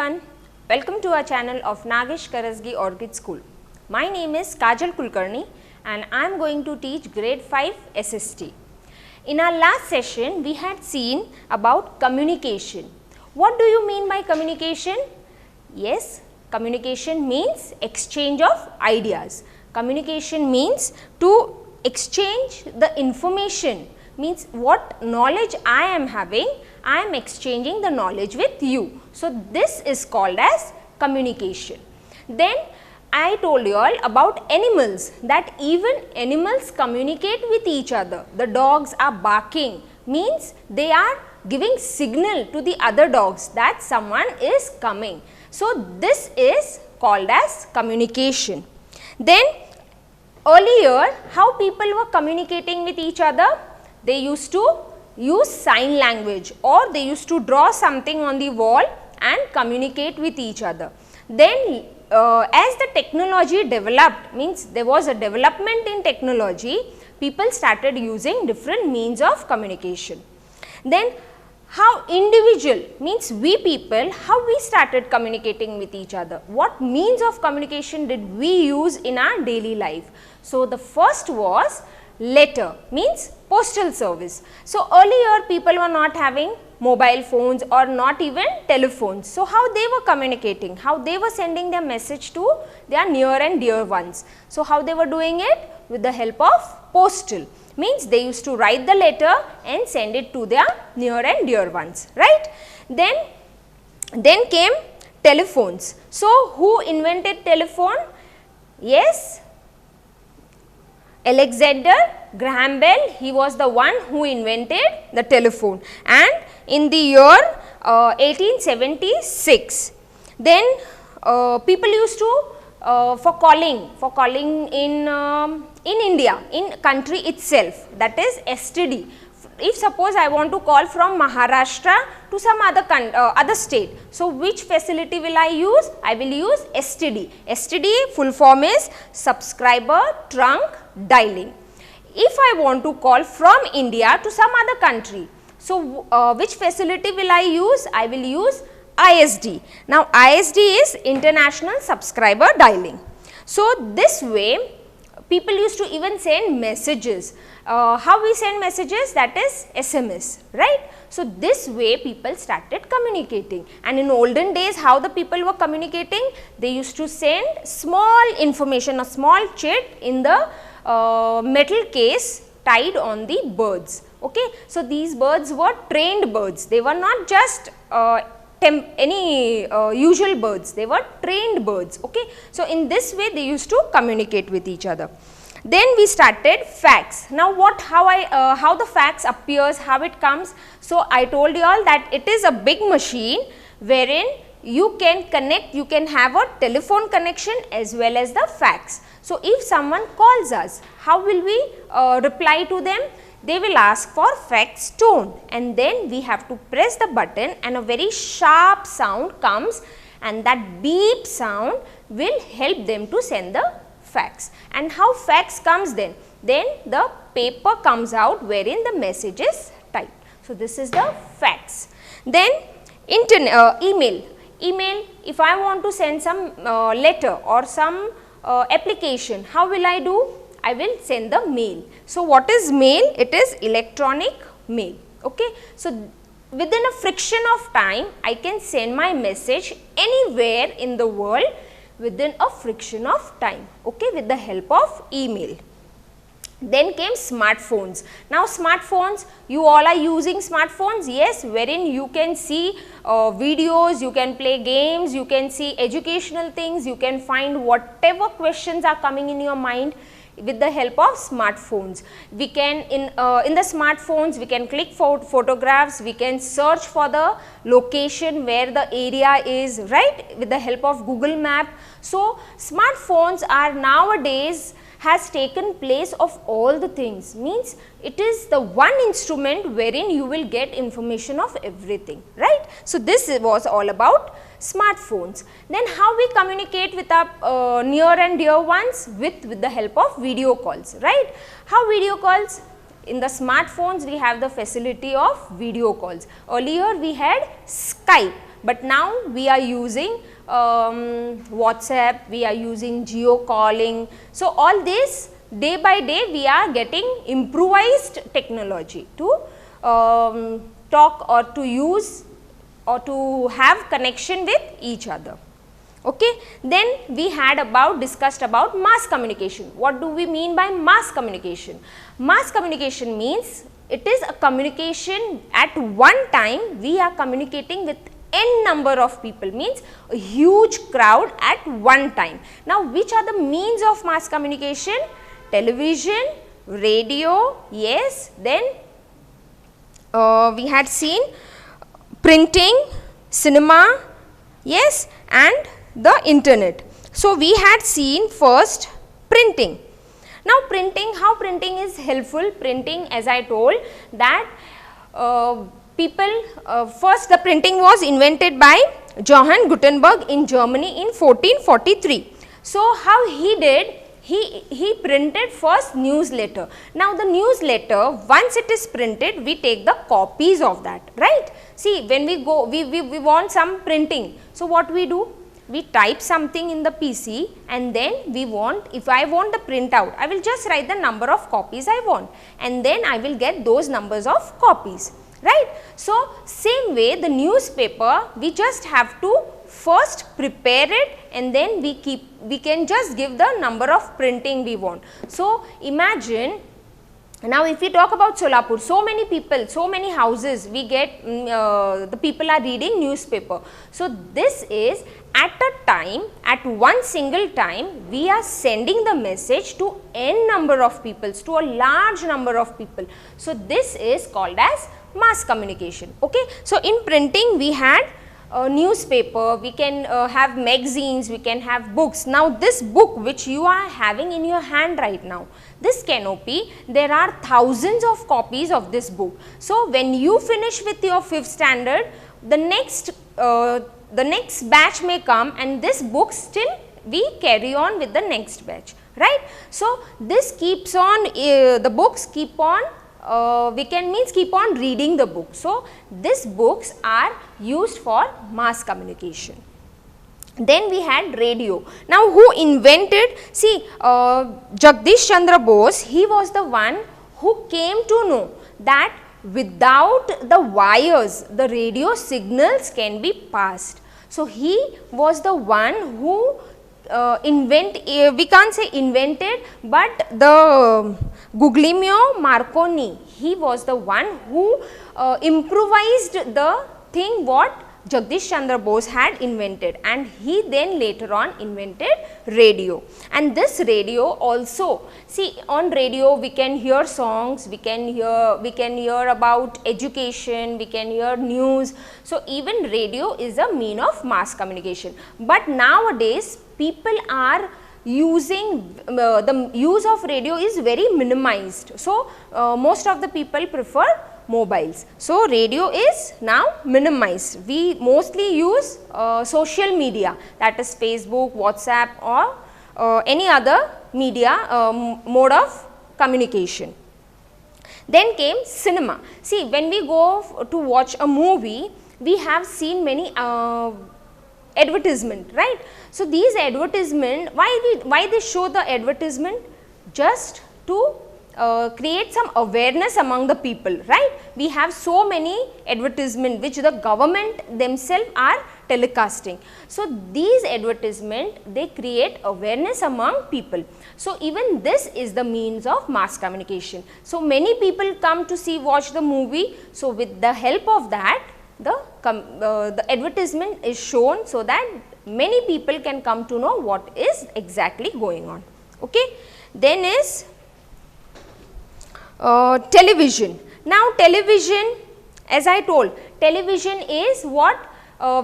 everyone, welcome to our channel of Nagesh Karasgi Orchid School. My name is Kajal Kulkarni and I am going to teach grade 5 SST. In our last session we had seen about communication. What do you mean by communication? Yes, communication means exchange of ideas. Communication means to exchange the information, means what knowledge I am having, I am exchanging the knowledge with you. So, this is called as communication. Then I told you all about animals, that even animals communicate with each other. The dogs are barking, means they are giving signal to the other dogs that someone is coming. So, this is called as communication. Then earlier, how people were communicating with each other? They used to use sign language, or they used to draw something on the wall and communicate with each other. Then as the technology developed, means there was a development in technology, people started using different means of communication. Then how individual, means we people, how we started communicating with each other, what means of communication did we use in our daily life. So, the first was letter, means postal service. So, earlier people were not having mobile phones or not even telephones. So, how they were communicating, how they were sending their message to their near and dear ones. So, how they were doing it? With the help of postal, means they used to write the letter and send it to their near and dear ones, right. Then came telephones. So, who invented telephone? Yes, Alexander Graham Bell, he was the one who invented the telephone, and in the year 1876. Then people used to for calling in India, in country itself, that is STD. If suppose I want to call from Maharashtra to some other state, so which facility will I use? I will use STD. STD full form is subscriber trunk dialing. If I want to call from India to some other country, so which facility will I use? I will use ISD. Now, ISD is International Subscriber Dialing. So, this way people used to even send messages. How we send messages? That is SMS, right. So, this way people started communicating, and in olden days how the people were communicating? They used to send small information, a small chit in the metal case tied on the birds. Okay. So, these birds were trained birds, they were not just any usual birds, they were trained birds. Okay. So, in this way they used to communicate with each other. Then we started fax. Now, how the fax appears, how it comes? So, I told you all that it is a big machine wherein you can connect, you can have a telephone connection as well as the fax. So, if someone calls us, how will we reply to them? They will ask for fax tone, and then we have to press the button and a very sharp sound comes, and that beep sound will help them to send the fax. And how fax comes then? Then the paper comes out wherein the message is typed. So, this is the fax. Then email. Email, if I want to send some letter or some application, how will I do? I will send the mail. So, what is mail? It is electronic mail. Okay. So, within a friction of time, I can send my message anywhere in the world within a friction of time, okay, with the help of email. Then came smartphones. Now, smartphones, you all are using smartphones, yes, wherein you can see videos, you can play games, you can see educational things, you can find whatever questions are coming in your mind with the help of smartphones. We can in the smartphones we can click for photographs, we can search for the location where the area is, right, with the help of Google Map. So, smartphones are nowadays has taken place of all the things, means it is the one instrument wherein you will get information of everything, right. So, this was all about smartphones. Then how we communicate with our near and dear ones? With the help of video calls, right. How video calls? in the smartphones we have the facility of video calls. Earlier we had Skype, but now we are using WhatsApp, we are using geo calling. So, all this day by day we are getting improvised technology to talk or to use or to have connection with each other. Okay. Then we had discussed about mass communication. What do we mean by mass communication? Mass communication means it is a communication at one time we are communicating with n number of people, means a huge crowd at one time. Now, which are the means of mass communication? Television, radio, yes, then we had seen printing, cinema, yes, and the internet. So, we had seen first printing. Now, printing, how printing is helpful? Printing, as I told that first the printing was invented by Johann Gutenberg in Germany in 1443. So, how he did? He printed first newsletter. Now, the newsletter, once it is printed, we take the copies of that, right? See, when we go, we want some printing. So, what we do? We type something in the PC and then we want, if I want the printout, I will just write the number of copies I want and then I will get those numbers of copies, right. So, same way the newspaper, we just have to first prepare it and then we can just give the number of printing we want. So, imagine now if we talk about Solapur, so many people, so many houses we get, the people are reading newspaper. So, this is at a time, at one single time we are sending the message to n number of people, to a large number of people. So, this is called as mass communication. Okay. So, in printing we had newspaper, we can have magazines, we can have books. Now, this book which you are having in your hand right now, this canopy, there are thousands of copies of this book. So, when you finish with your 5th standard, the next batch may come and this book still we carry on with the next batch, right. So, this keeps on, the books keep on, we can means keep on reading the book. So, these books are used for mass communication. Then we had radio. Now, who invented, see Jagdish Chandra Bose, he was the one who came to know that without the wires the radio signals can be passed. So, he was the one who we can't say invented, but the Guglielmo Marconi, he was the one who improvised the thing what Jagdish Chandra Bose had invented, and he then later on invented radio. And this radio also, see on radio we can hear songs, we can hear about education, we can hear news. So, even radio is a mean of mass communication. But nowadays people are using, the use of radio is very minimized. So, most of the people prefer mobiles. So, radio is now minimized. We mostly use social media, that is Facebook, WhatsApp or any other media mode of communication. Then came cinema. See, when we go to watch a movie, we have seen many advertisement, right. So, these advertisement, why they show the advertisement? Just to create some awareness among the people, right. We have so many advertisement which the government themselves are telecasting. So, these advertisement, they create awareness among people. So, even this is the means of mass communication. So, many people come to watch the movie. So, with the help of that, the advertisement is shown so that many people can come to know what is exactly going on. Okay. Then is television. Now, television, as I told, television is what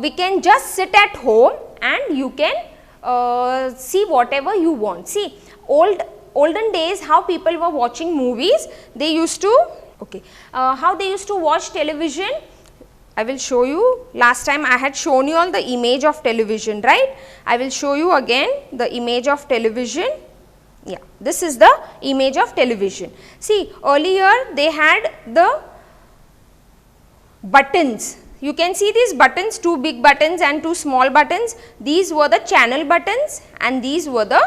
we can just sit at home and you can see whatever you want. See, olden days how people were watching movies, they used to, okay, how they used to watch television. I will show you. Last time I had shown you all the image of television, right. I will show you again the image of television. Yeah, this is the image of television. See, earlier they had the buttons. You can see these buttons, 2 big buttons and 2 small buttons. These were the channel buttons and these were the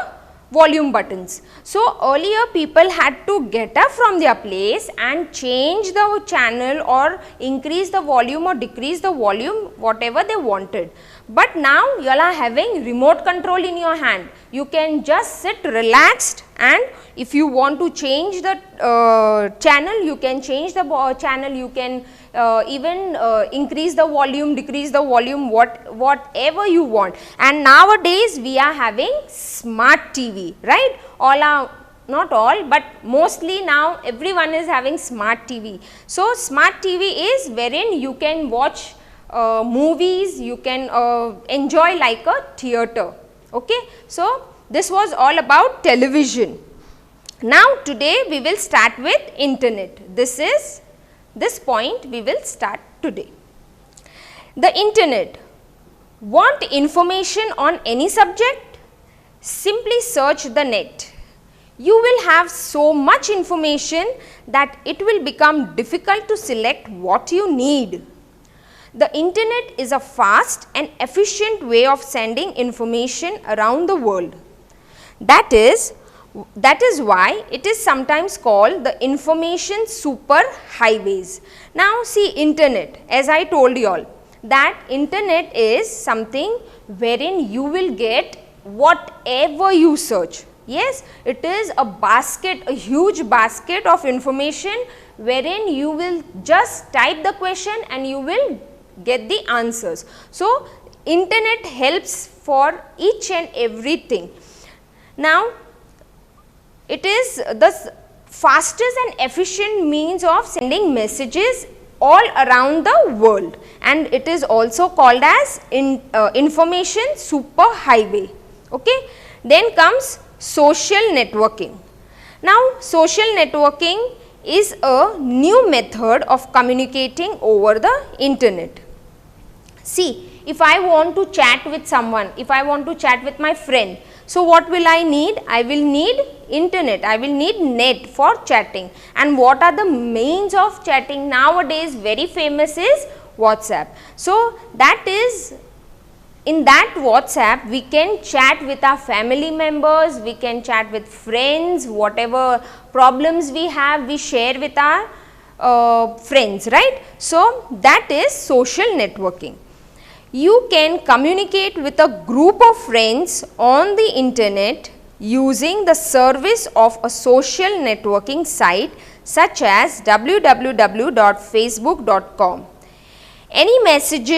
volume buttons. So, earlier people had to get up from their place and change the channel or increase the volume or decrease the volume, whatever they wanted. But now you all are having remote control in your hand. You can just sit relaxed, and if you want to change the channel, you can change the channel, you can even increase the volume, decrease the volume, whatever you want. And nowadays we are having smart TV, right? All are, not all, but mostly now everyone is having smart TV. So, smart TV is wherein you can watch movies, you can enjoy like a theatre. Okay. So, this was all about television. Now, today we will start with internet. This point we will start today. The internet. Want information on any subject? Simply search the net. You will have so much information that it will become difficult to select what you need. The internet is a fast and efficient way of sending information around the world. That is why it is sometimes called the information super highways. Now, see, internet, as I told you all, that internet is something wherein you will get whatever you search. Yes, it is a basket, a huge basket of information wherein you will just type the question and you will get the answers. So, internet helps for each and everything. Now, it is the fastest and efficient means of sending messages all around the world, and it is also called as information superhighway. Okay. Then comes social networking. Now, social networking is a new method of communicating over the internet. See, if I want to chat with someone, if I want to chat with my friend, so what will I need? I will need internet, I will need net for chatting. And what are the means of chatting nowadays? Very famous is WhatsApp. So, that is, in that WhatsApp we can chat with our family members, we can chat with friends, whatever problems we have we share with our friends, right. So, that is social networking. You can communicate with a group of friends on the internet using the service of a social networking site such as www.facebook.com. Any message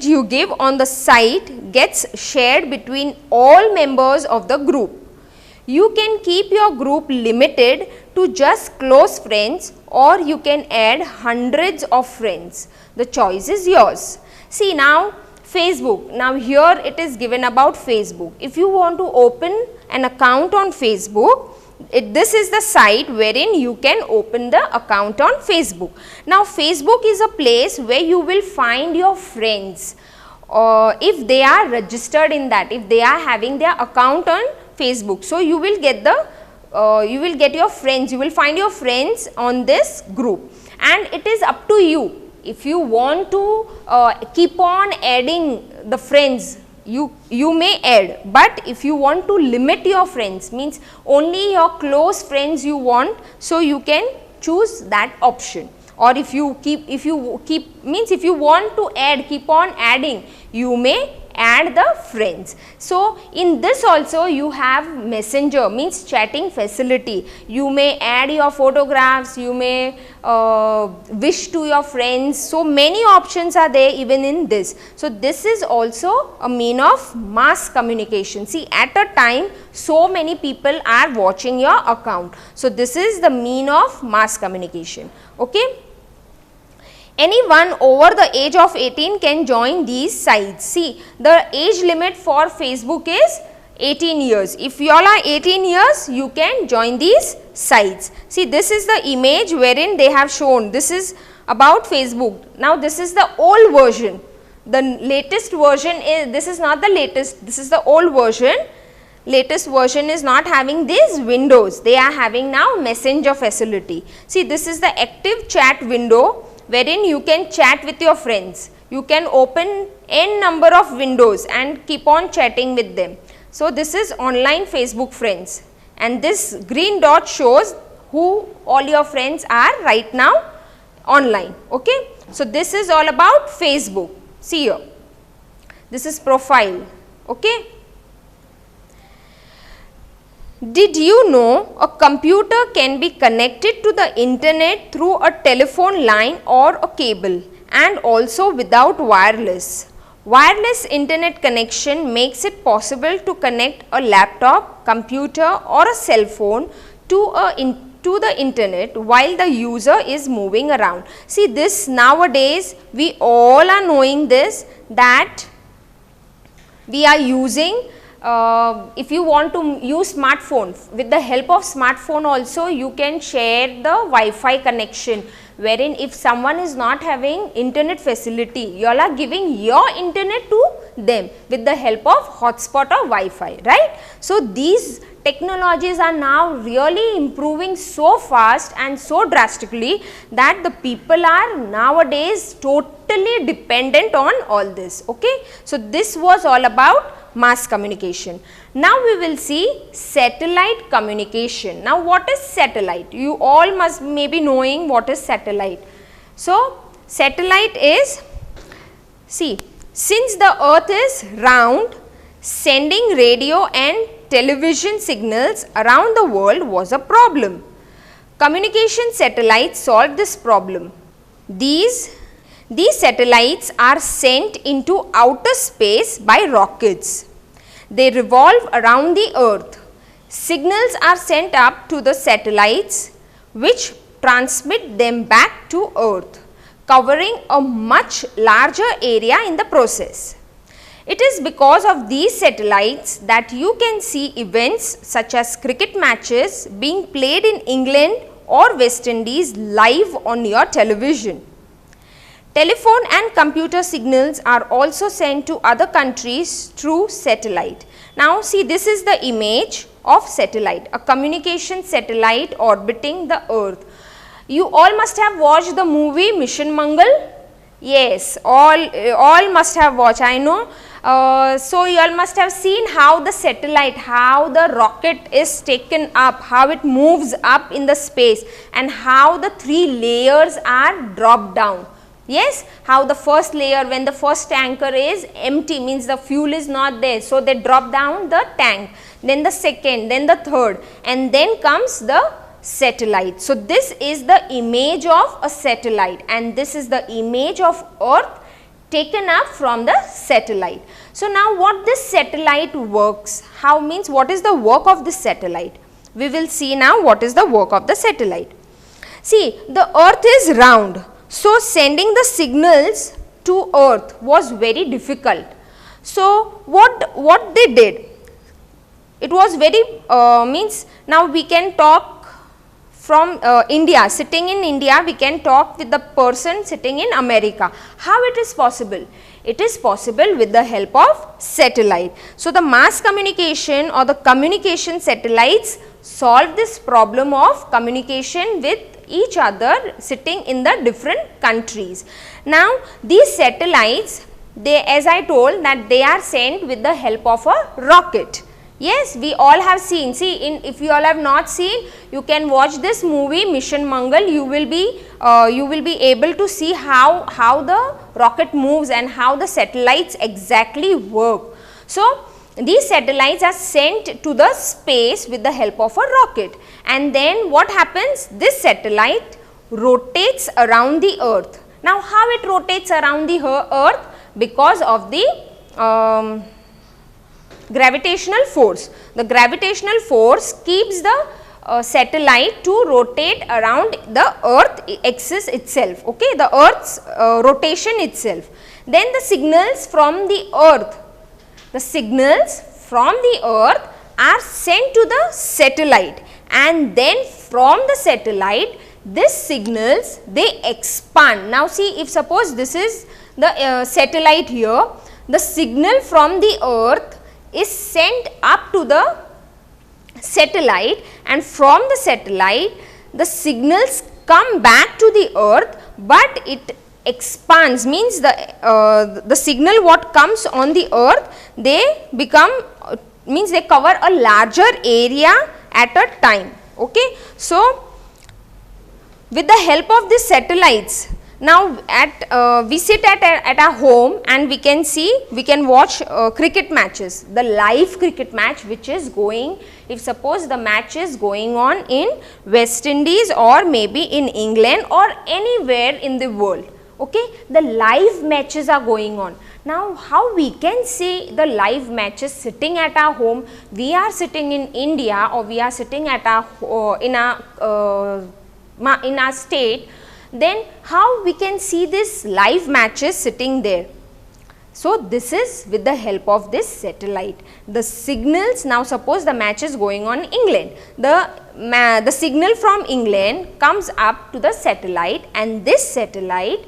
you give on the site gets shared between all members of the group. You can keep your group limited to just close friends, or you can add hundreds of friends. The choice is yours. See, now Facebook, now here it is given about Facebook. If you want to open an account on Facebook, this is the site wherein you can open the account on Facebook. Now, Facebook is a place where you will find your friends, if they are registered in that, if they are having their account on Facebook. So, you will get your friends, you will find your friends on this group, and it is up to you. If you want to keep on adding the friends, you may add, but if you want to limit your friends, means only your close friends you want, so you can choose that option. Or if you want to add, keep on adding, you may add the friends. So, in this also you have messenger, means chatting facility. You may add your photographs, you may wish to your friends. So, many options are there even in this. So, this is also a mean of mass communication. See, at a time so many people are watching your account. So, this is the mean of mass communication. Okay. Anyone over the age of 18 can join these sites. See, the age limit for Facebook is 18 years. If you all are 18 years, you can join these sites. See, this is the image wherein they have shown. This is about Facebook. Now, this is the old version. The latest version is, this is not the latest, this is the old version. latest version is not having these windows, they are having now messenger facility. See, this is the active chat window wherein you can chat with your friends. You can open n number of windows and keep on chatting with them. So, this is online Facebook friends, and this green dot shows who all your friends are right now online. Okay. So, this is all about Facebook. See here, this is profile. Okay. Did you know a computer can be connected to the internet through a telephone line or a cable, and also without wireless? Wireless internet connection makes it possible to connect a laptop, computer or a cell phone to the internet while the user is moving around. See, this nowadays we all are knowing this, that we are using, if you want to use smartphone, with the help of smartphone also you can share the Wi-Fi connection, wherein if someone is not having internet facility, you all are giving your internet to them with the help of hotspot or Wi-Fi, right. So, these technologies are now really improving so fast and so drastically that the people are nowadays totally dependent on all this. Okay. So, this was all about mass communication. Now, we will see satellite communication. Now, what is satellite? You all must may be knowing what is satellite. So, satellite is, see, since the earth is round, sending radio and television signals around the world was a problem. Communication satellites solved this problem. These satellites are sent into outer space by rockets. They revolve around the earth. Signals are sent up to the satellites which transmit them back to earth, covering a much larger area in the process. It is because of these satellites that you can see events such as cricket matches being played in England or West Indies live on your television. Telephone and computer signals are also sent to other countries through satellite. Now, see, this is the image of satellite, a communication satellite orbiting the earth. You all must have watched the movie Mission Mangal. Yes, all must have watched, I know. So, you all must have seen how the satellite, how the rocket is taken up, how it moves up in the space, and how the 3 layers are dropped down. Yes, how the first layer, when the first tanker is empty, means the fuel is not there, so they drop down the tank, then the second, then the third, and then comes the satellite. So, this is the image of a satellite, and this is the image of earth taken up from the satellite. So, now what this satellite works, how means what is the work of this satellite? We will see now what is the work of the satellite. See, the earth is round. So, sending the signals to earth was very difficult. So, what they did? It was very means, now we can talk from India, sitting in India, we can talk with the person sitting in America. How it is possible? It is possible with the help of satellite. So, the mass communication or the communication satellites solve this problem of communication with each other sitting in the different countries. Now, these satellites, they, as I told, that they are sent with the help of a rocket. Yes, we all have seen. See, if you all have not seen, you can watch this movie Mission Mangal. You will be able to see how the rocket moves and how the satellites exactly work. So, these satellites are sent to the space with the help of a rocket, and then what happens? This satellite rotates around the earth. Now, how it rotates around the earth? Because of the gravitational force. The gravitational force keeps the satellite to rotate around the earth axis itself, okay, the earth's rotation itself. Then the signals from the earth, are sent to the satellite, and then from the satellite these signals they expand. Now, see, if suppose this is the satellite here, the signal from the earth is sent up to the satellite, and from the satellite the signals come back to the earth, but it expands, means the signal what comes on the earth, they become means they cover a larger area at a time. Okay. So, with the help of these satellites, now we sit at our home and we can see, we can watch cricket matches, the live cricket match which is going, if suppose the match is going on in West Indies or maybe in England or anywhere in the world. Okay, the live matches are going on. Now, how we can see the live matches sitting at our home? We are sitting in India, or we are sitting at our in our state. Then how we can see this live matches sitting there? So, this is with the help of this satellite. The signals, now suppose the match is going on in England, the signal from England comes up to the satellite, and this satellite,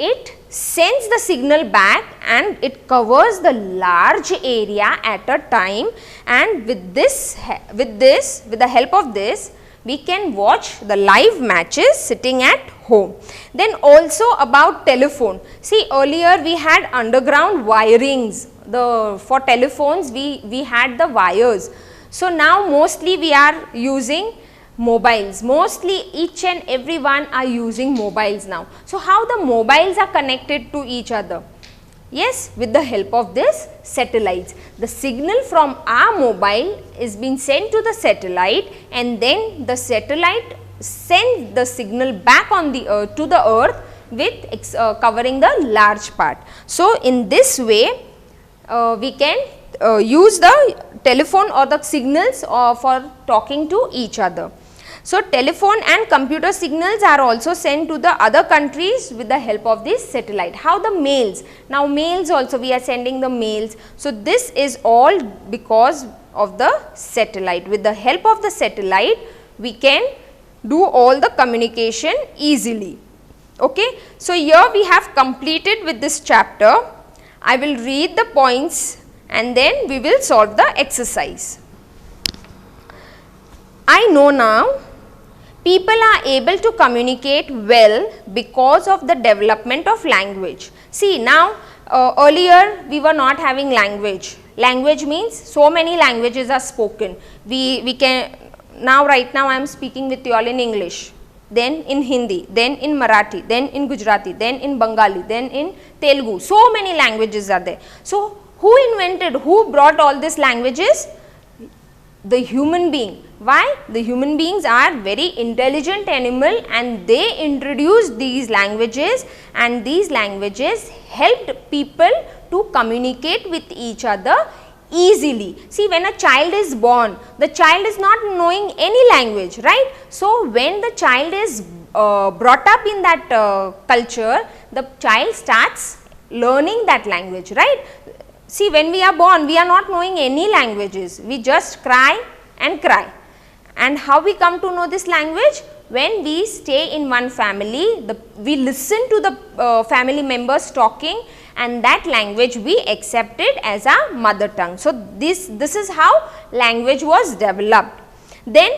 it sends the signal back and it covers the large area at a time, and with the help of this, we can watch the live matches sitting at home. Then also about telephone. See, earlier we had underground wirings. For telephones we had the wires. So now mostly we are using mobiles. Mostly each and everyone are using mobiles now. So how the mobiles are connected to each other? Yes, with the help of this satellites. The signal from our mobile is being sent to the satellite, and then the satellite sends the signal back on the earth, to the earth, with covering the large part. So in this way we can use the telephone or the signals for talking to each other. So telephone and computer signals are also sent to the other countries with the help of this satellite. How the mails? Now mails also, we are sending the mails. So this is all because of the satellite. With the help of the satellite, we can do all the communication easily. Okay. So here we have completed with this chapter. I will read the points and then we will solve the exercise. I know now people are able to communicate well because of the development of language. See, now earlier we were not having language. Language means so many languages are spoken. We can, now right now I am speaking with you all in English, then in Hindi, then in Marathi, then in Gujarati, then in Bengali, then in Telugu. So many languages are there. So who brought all these languages? The human being. Why? The human beings are very intelligent animal, and they introduced these languages, and these languages helped people to communicate with each other easily. See, when a child is born, the child is not knowing any language, right? So when the child is brought up in that culture, the child starts learning that language, right? See, when we are born, we are not knowing any languages. We just cry and cry. And how we come to know this language? When we stay in one family, we listen to the family members talking, and that language we accepted as our mother tongue. So this is how language was developed. Then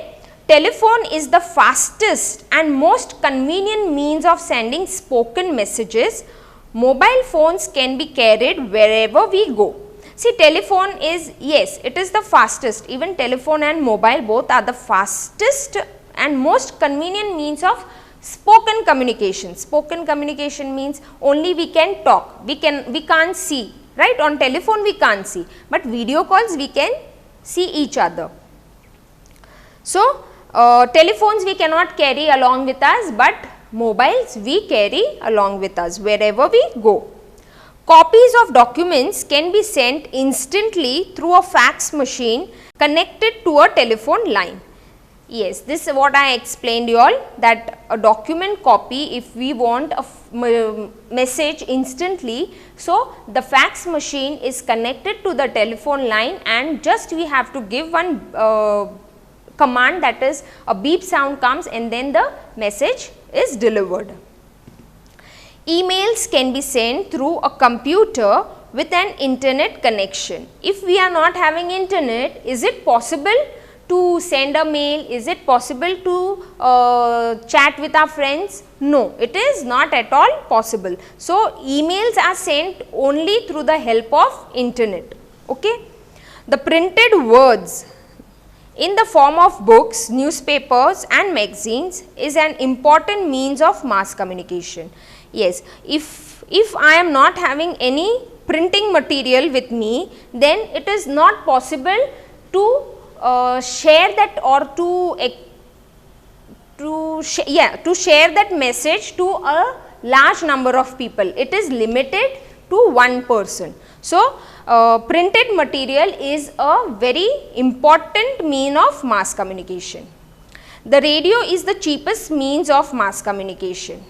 telephone is the fastest and most convenient means of sending spoken messages. Mobile phones can be carried wherever we go. See, telephone is, yes, it is the fastest. Even telephone and mobile both are the fastest and most convenient means of spoken communication. Spoken communication means only we can talk, we can't see, right? On telephone we can't see, but video calls we can see each other. So telephones we cannot carry along with us, but mobiles we carry along with us wherever we go. Copies of documents can be sent instantly through a fax machine connected to a telephone line. Yes, this is what I explained you all, that a document copy, if we want a message instantly, so the fax machine is connected to the telephone line, and just we have to give one command, that is a beep sound comes, and then the message is delivered. Emails can be sent through a computer with an internet connection. If we are not having internet, is it possible to send a mail? Is it possible to chat with our friends? No, it is not at all possible. So, emails are sent only through the help of internet. Okay? The printed words in the form of books, newspapers and magazines is an important means of mass communication. Yes, if I am not having any printing material with me, then it is not possible to share that or to share that message to a large number of people. It is limited to one person. So, printed material is a very important mean of mass communication. The radio is the cheapest means of mass communication.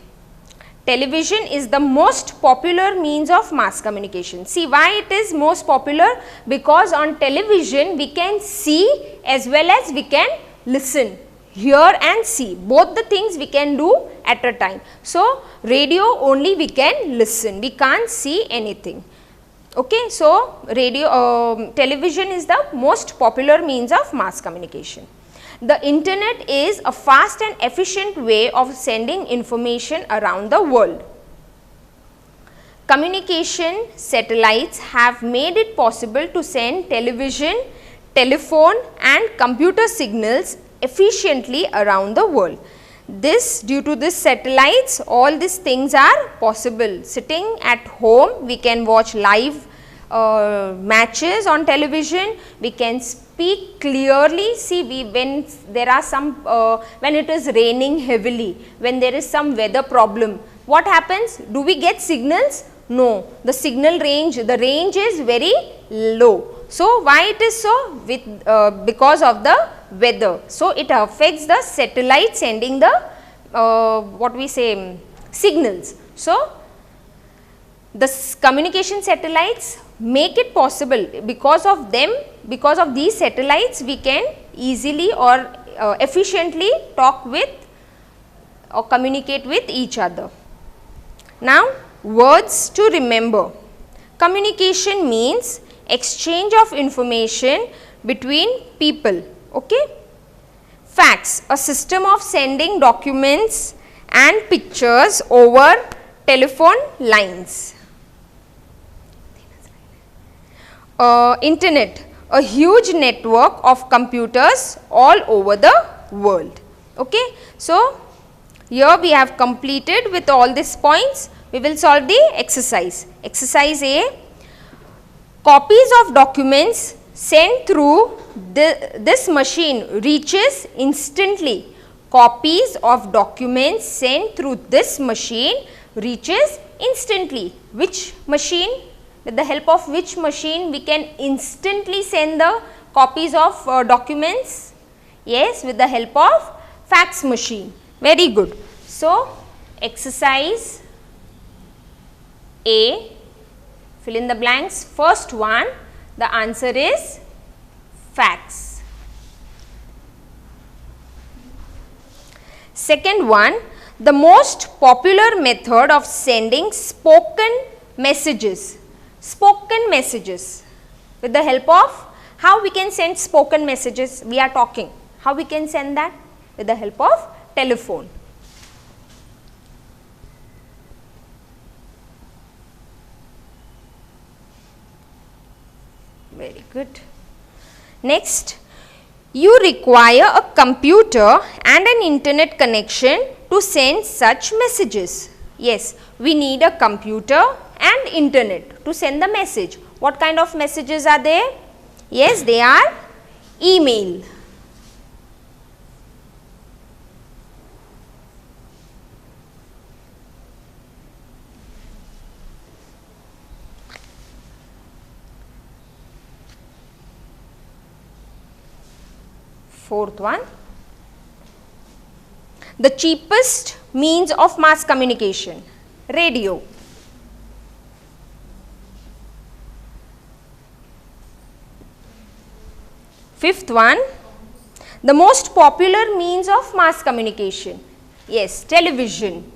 Television is the most popular means of mass communication. See why it is most popular? Because on television we can see as well as we can listen, hear and see. Both the things we can do at a time. So, radio only we can listen, we can't see anything. Okay, so television is the most popular means of mass communication. The internet is a fast and efficient way of sending information around the world. Communication satellites have made it possible to send television, telephone and computer signals efficiently around the world. Due to this satellites, all these things are possible. Sitting at home, we can watch live matches on television, we can speak clearly. See, when there are some, when it is raining heavily, when there is some weather problem, what happens? Do we get signals? No, the signal range, the range is very low. So, why it is so? Because of the weather. So, it affects the satellite sending the signals. So, the communication satellites make it possible. Because of them, because of these satellites, we can easily or efficiently talk with or communicate with each other. Now, words to remember. Communication means exchange of information between people. Okay? Facts, a system of sending documents and pictures over telephone lines. Internet, a huge network of computers all over the world. Okay? So, here we have completed with all these points. We will solve the exercise. Exercise A. Copies of documents sent through this machine reaches instantly. Copies of documents sent through this machine reaches instantly. Which machine? With the help of which machine we can instantly send the copies of documents? Yes, with the help of fax machine. Very good. So, exercise A, fill in the blanks. First one, the answer is fax. Second one, the most popular method of sending spoken messages. Spoken messages. With the help of, how we can send spoken messages? We are talking. How we can send that? With the help of telephone. Very good. Next, you require a computer and an internet connection to send such messages. Yes, we need a computer and internet to send the message. What kind of messages are there? Yes, they are email. Fourth one, the cheapest means of mass communication, radio. Fifth one, the most popular means of mass communication, yes, television.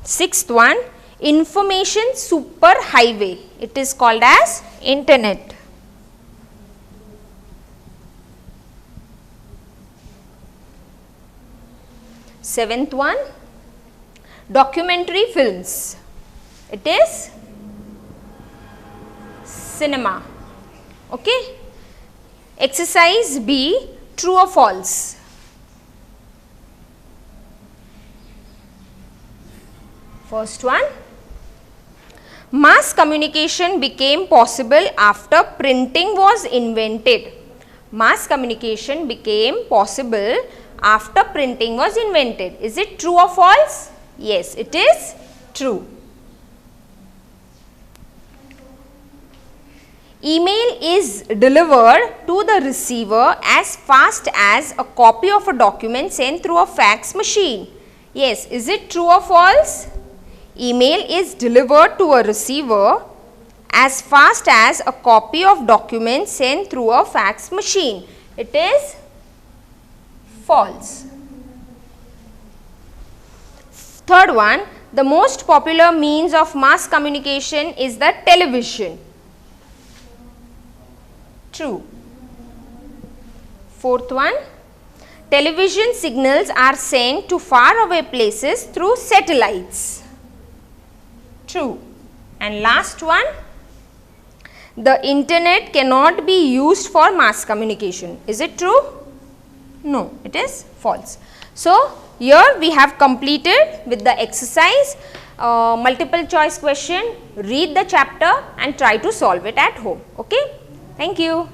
Sixth one, information super highway. It is called as internet. Seventh one, documentary films. It is cinema. Okay. Exercise B, true or false? First one, mass communication became possible after printing was invented. Mass communication became possible after printing was invented. Is it true or false? Yes, it is true. Email is delivered to the receiver as fast as a copy of a document sent through a fax machine. Yes, is it true or false? Email is delivered to a receiver as fast as a copy of document sent through a fax machine. It is false. Third one, the most popular means of mass communication is the television. True. Fourth one, television signals are sent to faraway places through satellites. True. And last one, the internet cannot be used for mass communication. Is it true? No, it is false. So, here we have completed with the exercise multiple choice question. Read the chapter and try to solve it at home. Okay? Thank you.